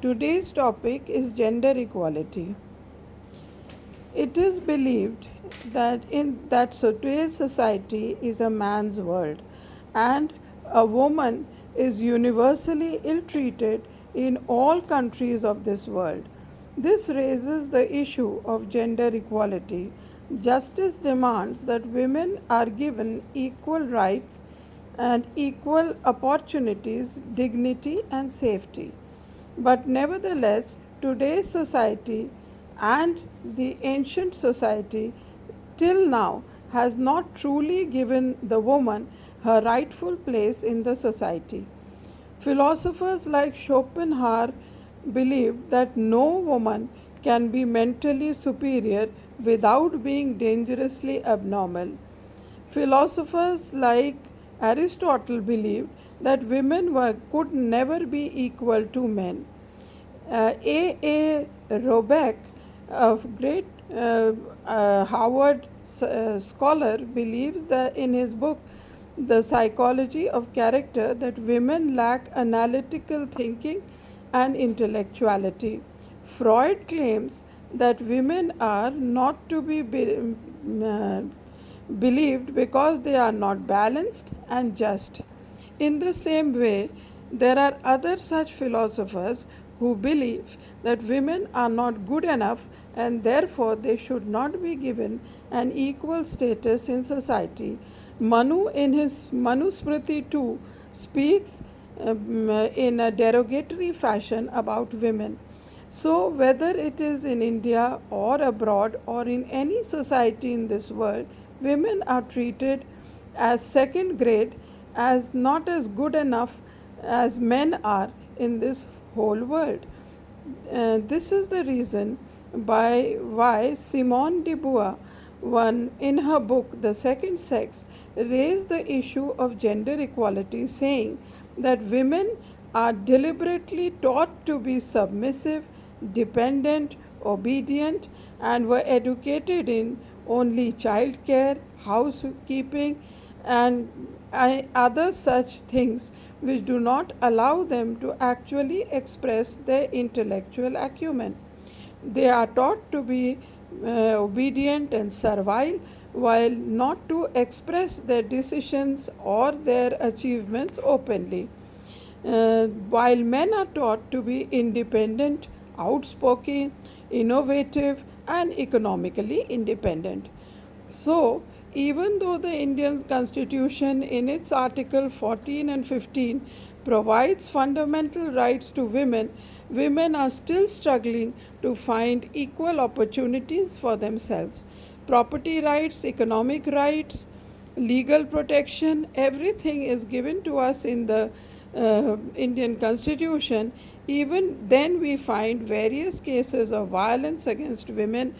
Today's topic is gender equality. It is believed that today's society is a man's world and a woman is universally ill treated in all countries of this world. This raises the issue of gender equality. Justice demands that women are given equal rights and equal opportunities, dignity, and safety. But nevertheless, today's society and the ancient society till now has not truly given the woman her rightful place in the society. Philosophers like Schopenhauer believed that no woman can be mentally superior without being dangerously abnormal. Philosophers like Aristotle believed that could never be equal to men. A. Robeck, a great Harvard scholar, believes that in his book, The Psychology of Character, that women lack analytical thinking and intellectuality. Freud claims that women are not to be believed because they are not balanced and just. In the same way, there are other such philosophers who believe that women are not good enough and therefore they should not be given an equal status in society. Manu, in his Manusmriti too, speaks in a derogatory fashion about women. So, whether it is in India or abroad or in any society in this world, women are treated as second grade, as not as good enough as men are in this whole world. This is the reason why Simone de Beauvoir, one in her book The Second Sex, raised the issue of gender equality, saying that women are deliberately taught to be submissive, dependent, obedient, and were educated in only childcare, housekeeping, and other such things which do not allow them to actually express their intellectual acumen. They are taught to be obedient and servile while not to express their decisions or their achievements openly. While men are taught to be independent, outspoken, innovative, and economically independent. So, even though the Indian Constitution in its Article 14 and 15 provides fundamental rights to women, women are still struggling to find equal opportunities for themselves. Property rights, economic rights, legal protection, everything is given to us in the Indian Constitution. Even then, we find various cases of violence against women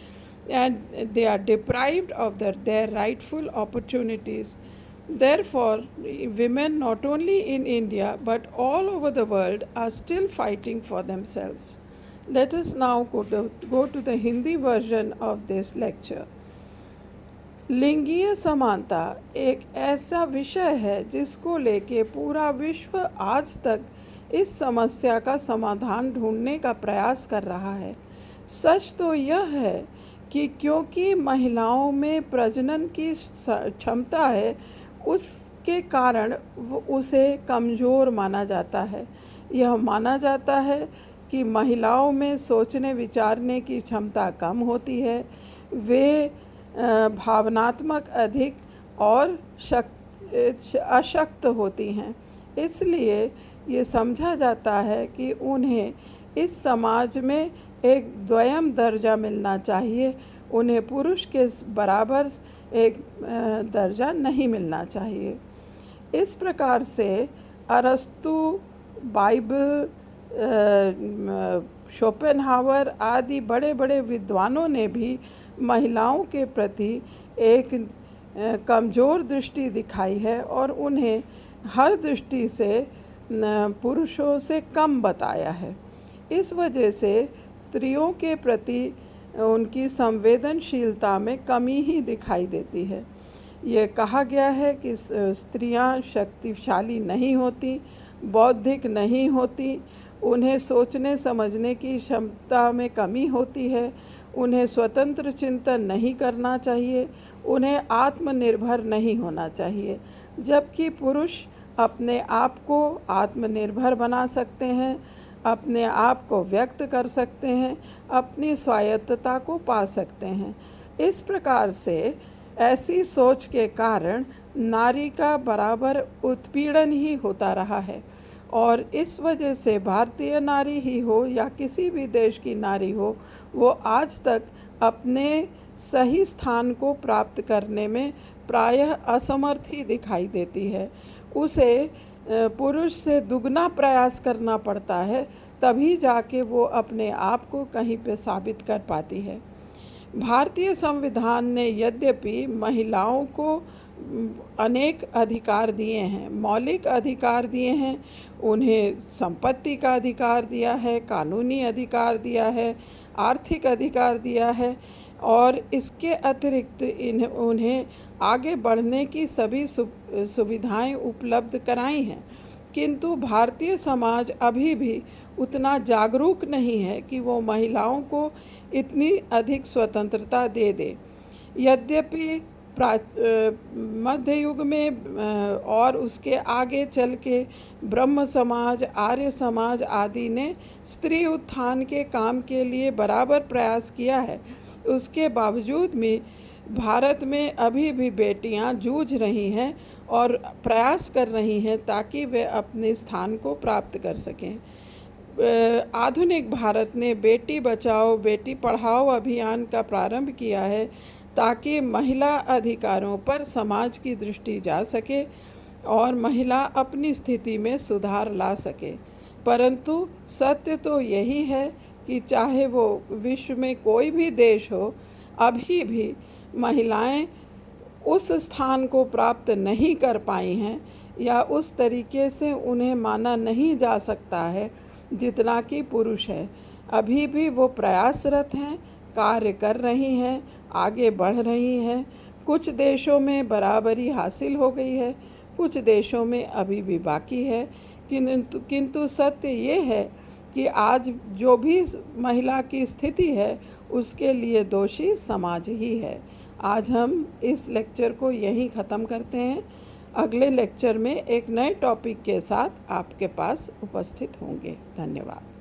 and they are deprived of their rightful opportunities. Therefore, women not only in India but all over the world are still fighting for themselves. Let us now go to the Hindi version of this lecture. लिंगीय समानता एक ऐसा विषय है जिसको लेके पूरा विश्व आज तक इस समस्या का समाधान ढूंढने का प्रयास कर रहा है। सच तो यह है कि क्योंकि महिलाओं में प्रजनन की क्षमता है, उसके कारण उसे कमज़ोर माना जाता है। यह माना जाता है कि महिलाओं में सोचने विचारने की क्षमता कम होती है, वे भावनात्मक अधिक और अशक्त होती हैं। इसलिए ये समझा जाता है कि उन्हें इस समाज में एक द्वयम दर्जा मिलना चाहिए, उन्हें पुरुष के बराबर एक दर्जा नहीं मिलना चाहिए। इस प्रकार से अरस्तु, बाइबल, शोपेनहावर आदि बड़े बड़े विद्वानों ने भी महिलाओं के प्रति एक कमज़ोर दृष्टि दिखाई है और उन्हें हर दृष्टि से पुरुषों से कम बताया है। इस वजह से स्त्रियों के प्रति उनकी संवेदनशीलता में कमी ही दिखाई देती है। ये कहा गया है कि स्त्रियां शक्तिशाली नहीं होती, बौद्धिक नहीं होती, उन्हें सोचने समझने की क्षमता में कमी होती है, उन्हें स्वतंत्र चिंतन नहीं करना चाहिए, उन्हें आत्मनिर्भर नहीं होना चाहिए। जबकि पुरुष अपने आप को आत्मनिर्भर बना सकते हैं, अपने आप को व्यक्त कर सकते हैं, अपनी स्वायत्तता को पा सकते हैं। इस प्रकार से ऐसी सोच के कारण नारी का बराबर उत्पीड़न ही होता रहा है और इस वजह से भारतीय नारी ही हो या किसी भी देश की नारी हो, वो आज तक अपने सही स्थान को प्राप्त करने में प्रायः असमर्थ ही दिखाई देती है। उसे पुरुष से दुगना प्रयास करना पड़ता है, तभी जाके वो अपने आप को कहीं पे साबित कर पाती है। भारतीय संविधान ने यद्यपि महिलाओं को अनेक अधिकार दिए हैं, मौलिक अधिकार दिए हैं, उन्हें संपत्ति का अधिकार दिया है, कानूनी अधिकार दिया है, आर्थिक अधिकार दिया है और इसके अतिरिक्त उन्हें आगे बढ़ने की सभी सुविधाएं उपलब्ध कराई हैं। किंतु भारतीय समाज अभी भी उतना जागरूक नहीं है कि वो महिलाओं को इतनी अधिक स्वतंत्रता दे दे। यद्यपि मध्य युग में और उसके आगे चल के ब्रह्म समाज, आर्य समाज आदि ने स्त्री उत्थान के काम के लिए बराबर प्रयास किया है, उसके बावजूद भी भारत में अभी भी बेटियां जूझ रही हैं और प्रयास कर रही हैं ताकि वे अपने स्थान को प्राप्त कर सकें। आधुनिक भारत ने बेटी बचाओ बेटी पढ़ाओ अभियान का प्रारंभ किया है ताकि महिला अधिकारों पर समाज की दृष्टि जा सके और महिला अपनी स्थिति में सुधार ला सके। परंतु सत्य तो यही है कि चाहे वो विश्व में कोई भी देश हो, अभी भी महिलाएं उस स्थान को प्राप्त नहीं कर पाई हैं या उस तरीके से उन्हें माना नहीं जा सकता है जितना कि पुरुष है। अभी भी वो प्रयासरत हैं, कार्य कर रही हैं, आगे बढ़ रही हैं। कुछ देशों में बराबरी हासिल हो गई है, कुछ देशों में अभी भी बाकी है, किंतु सत्य ये है कि आज जो भी महिला की स्थिति है उसके लिए दोषी समाज ही है। आज हम इस लेक्चर को यहीं ख़त्म करते हैं। अगले लेक्चर में एक नए टॉपिक के साथ आपके पास उपस्थित होंगे। धन्यवाद।